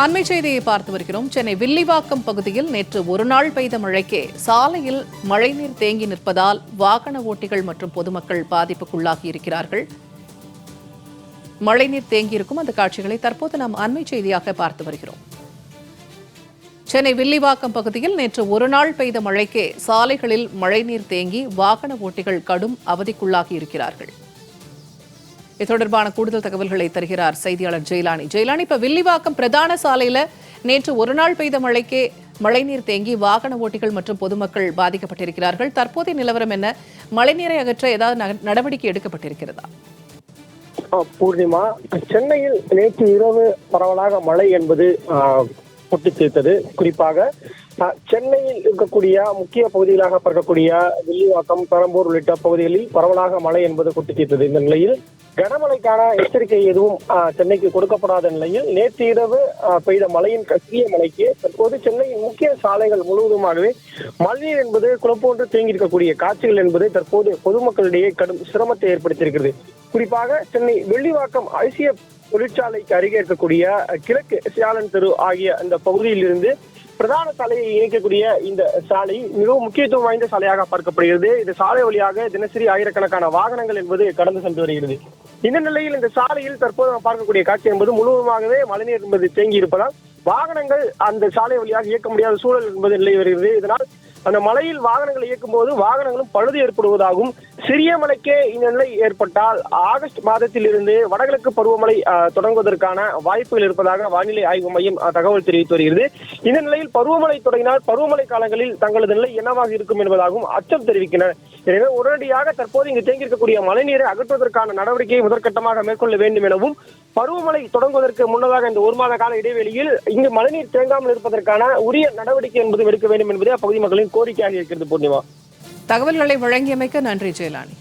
அண்மை செய்தியை பார்த்து வருகிறோம். சென்னை வில்லிவாக்கம் பகுதியில் நேற்று ஒருநாள் பெய்த மழைக்கே சாலையில் மழைநீர் தேங்கி நிற்பதால் வாகன ஓட்டிகள் மற்றும் பொதுமக்கள் பாதிப்புக்குள்ளாகி இருக்கிறார்கள். மழைநீர் தேங்கியிருக்கும் அந்த காட்சிகளை தற்போது நாம் அண்மை செய்தியாக பார்த்து வருகிறோம். சென்னை வில்லிவாக்கம் பகுதியில் நேற்று ஒருநாள் பெய்த மழைக்கே சாலைகளில் மழைநீர் தேங்கி வாகன ஓட்டிகள் கடும் அவதிக்குள்ளாகி இருக்கிறார்கள். இது தொடர்பான கூடுதல் தகவல்களை தருகிறார் செய்தியாளர் ஜெயலானி. இப்ப வில்லிவாக்கம் பிரதான சாலையில நேற்று ஒருநாள் பெய்த மழைக்கே மழைநீர் தேங்கி வாகன ஓட்டிகள் மற்றும் பொதுமக்கள் பாதிக்கப்பட்டிருக்கிறார்கள். தற்போதைய நிலவரம் என்ன? மழைநீரை அகற்ற ஏதாவது நடவடிக்கை எடுக்கப்பட்டிருக்கிறதா? பூர்ணிமா, சென்னையில் நேற்று இரவு பரவலாக மழை என்பது கொட்டி தீர்த்தது. குறிப்பாக சென்னையில் இருக்கக்கூடிய முக்கிய பகுதிகளாக பார்க்கக்கூடிய வில்லிவாக்கம், பெரம்பூர் உள்ளிட்ட பகுதிகளில் பரவலாக மழை என்பது கொட்டி தீர்த்தது. இந்த நிலையில் கனமழைக்கான எச்சரிக்கை எதுவும் சென்னைக்கு கொடுக்கப்படாத நிலையில் நேற்று இரவு பெய்த மழையின் சிறிய மழைக்கு தற்போது சென்னையின் முக்கிய சாலைகள் முழுவதுமாகவே மழைநீர் என்பது குழப்பொன்று தேங்கி இருக்கக்கூடிய காட்சிகள் என்பது தற்போது பொதுமக்களிடையே கடும் சிரமத்தை ஏற்படுத்தியிருக்கிறது. குறிப்பாக சென்னை வில்லிவாக்கம் ஐசிஎஃப் தொழிற்சாலைக்கு அருகே இருக்கக்கூடிய கிழக்கு சியாலன் தெரு ஆகிய அந்த பகுதியில் இருந்து பிரதான சாலையை இணைக்கக்கூடிய இந்த சாலை மிகவும் முக்கியத்துவம் வாய்ந்த சாலையாக பார்க்கப்படுகிறது. இந்த சாலை வழியாக தினசரி ஆயிரக்கணக்கான வாகனங்கள் என்பது கடந்து சென்று வருகிறது. இந்த நிலையில் இந்த சாலையில் தற்போது நாம் பார்க்கக்கூடிய காட்சி என்பது முழுவதுமாகவே மழைநீர் என்பது தேங்கி இருப்பதால் வாகனங்கள் அந்த சாலை வழியாக இயக்க முடியாத சூழல் என்பது நிலை வருகிறது. இதனால் அந்த மழையில் வாகனங்கள் இயக்கும் போது வாகனங்களும் பழுது ஏற்படுவதாகவும், சிறிய மழைக்கே இந்த நிலை ஏற்பட்டால் ஆகஸ்ட் மாதத்தில் இருந்து வடகிழக்கு பருவமழை தொடங்குவதற்கான வாய்ப்புகள் இருப்பதாக வானிலை ஆய்வு மையம் தகவல் தெரிவித்து வருகிறது. இந்த நிலையில் பருவமழை தொடங்கினால் பருவமழை காலங்களில் தங்களது நிலை என்னவாக இருக்கும் என்பதாகவும் அச்சம் தெரிவிக்கின்றனர். எனவே உடனடியாக தற்போது இங்கு தேங்கியிருக்கக்கூடிய மழைநீரை அகற்றுவதற்கான நடவடிக்கையை முதற்கட்டமாக மேற்கொள்ள வேண்டும் எனவும், பருவமழை தொடங்குவதற்கு முன்னதாக இந்த ஒரு மாத கால இடைவெளியில் இங்கு மழைநீர் தேங்காமல் இருப்பதற்கான உரிய நடவடிக்கை என்பது எடுக்க வேண்டும் என்பதே அப்பகுதி மக்களின் கோரிக்கையாக இருக்கிறது. பூர்ணிமா, தகவல்களை வழங்கியமைக்க நன்றி ஜெயலானி.